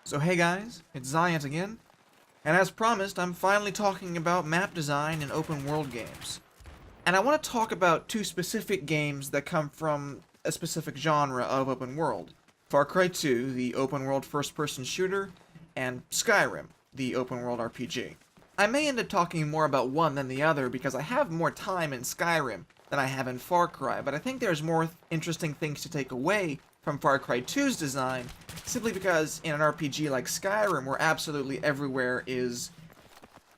So hey guys, it's Ziant again, and as promised, I'm finally talking about map design in open world games. And I want to talk about two specific games that come from a specific genre of open world. Far Cry 2, the open world first-person shooter, and Skyrim, the open world RPG. I may end up talking more about one than the other because I have more time in Skyrim than I have in Far Cry, but I think there's more interesting things to take away from Far Cry 2's design, simply because in an RPG like Skyrim, where absolutely everywhere is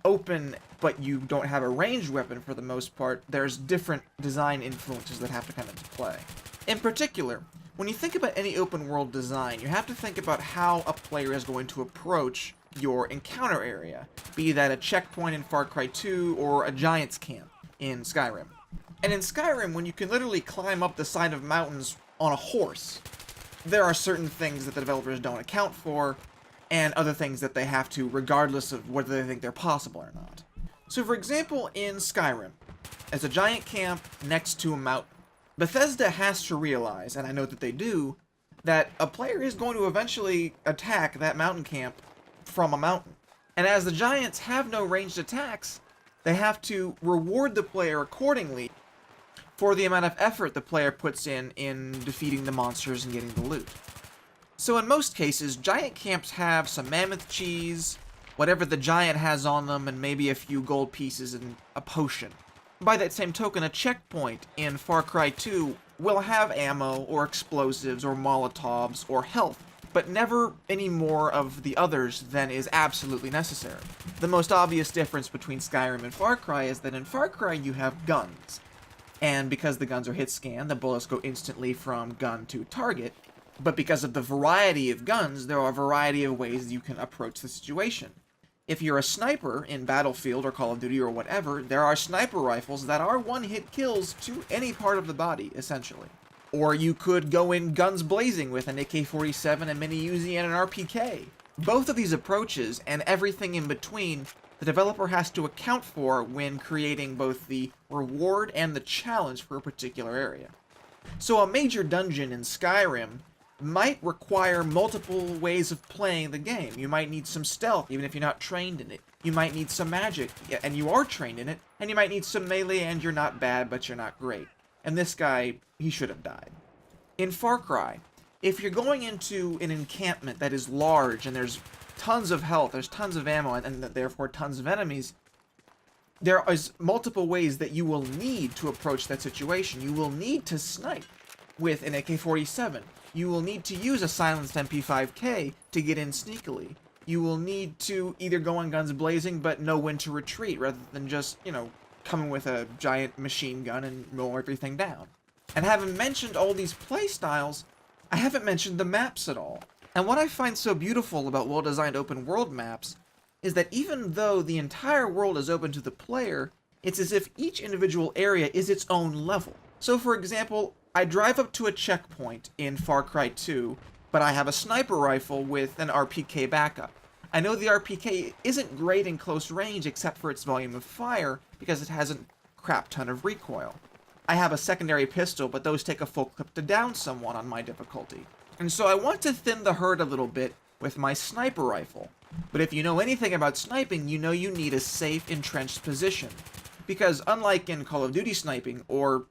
open, but you don't have a ranged weapon for the most part, there's different design influences that have to come into play. In particular, when you think about any open world design, you have to think about how a player is going to approach your encounter area, be that a checkpoint in Far Cry 2 or a giant's camp in Skyrim. And in Skyrim, when you can literally climb up the side of mountains on a horse, there are certain things that the developers don't account for, and other things that they have to, regardless of whether they think they're possible or not. So for example, in Skyrim, as a giant camp next to a mountain, Bethesda has to realize, and I know that they do, that a player is going to eventually attack that mountain camp from a mountain. And as the giants have no ranged attacks, they have to reward the player accordingly for the amount of effort the player puts in defeating the monsters and getting the loot. So in most cases, giant camps have some mammoth cheese, whatever the giant has on them, and maybe a few gold pieces and a potion. By that same token, a checkpoint in Far Cry 2 will have ammo, or explosives, or molotovs, or health, but never any more of the others than is absolutely necessary. The most obvious difference between Skyrim and Far Cry is that in Far Cry you have guns. And because the guns are hit scan, the bullets go instantly from gun to target. But because of the variety of guns, there are a variety of ways you can approach the situation. If you're a sniper in Battlefield or Call of Duty or whatever, there are sniper rifles that are one-hit kills to any part of the body, essentially. Or you could go in guns blazing with an AK-47, a Mini Uzi, and an RPK. Both of these approaches, and everything in between, the developer has to account for when creating both the reward and the challenge for a particular area. So a major dungeon in Skyrim might require multiple ways of playing the game. You might need some stealth, even if you're not trained in it. You might need some magic, and you are trained in it. And you might need some melee, and you're not bad, but you're not great. And this guy, he should have died. In Far Cry, if you're going into an encampment that is large, and there's tons of health, there's tons of ammo, and therefore tons of enemies, there is multiple ways that you will need to approach that situation. You will need to snipe with an AK-47. You will need to use a silenced MP5K to get in sneakily. You will need to either go on guns blazing but know when to retreat rather than just, coming with a giant machine gun and roll everything down. And having mentioned all these playstyles, I haven't mentioned the maps at all. And what I find so beautiful about well-designed open world maps is that even though the entire world is open to the player, it's as if each individual area is its own level. So for example, I drive up to a checkpoint in Far Cry 2, but I have a sniper rifle with an RPK backup. I know the RPK isn't great in close range except for its volume of fire, because it has a crap ton of recoil. I have a secondary pistol, but those take a full clip to down someone on my difficulty. And so I want to thin the herd a little bit with my sniper rifle. But if you know anything about sniping, you know you need a safe, entrenched position. Because unlike in Call of Duty sniping, or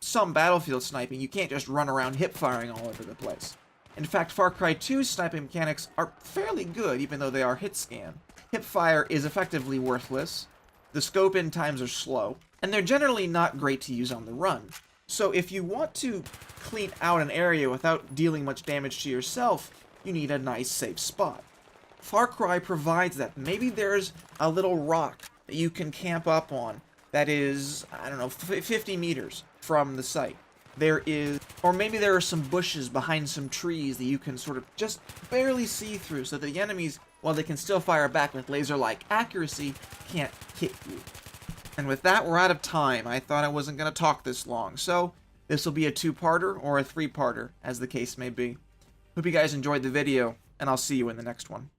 some Battlefield sniping, you can't just run around hip-firing all over the place. In fact, Far Cry 2's sniping mechanics are fairly good, even though they are hit-scan. Hip-fire is effectively worthless, the scope-in times are slow, and they're generally not great to use on the run. So if you want to clean out an area without dealing much damage to yourself, you need a nice safe spot. Far Cry provides that. Maybe there's a little rock that you can camp up on that is, 50 meters from the site. Or maybe there are some bushes behind some trees that you can sort of just barely see through so that the enemies, while they can still fire back with laser-like accuracy, can't hit you. And with that, we're out of time. I thought I wasn't going to talk this long, so this will be a two-parter or a three-parter, as the case may be. Hope you guys enjoyed the video, and I'll see you in the next one.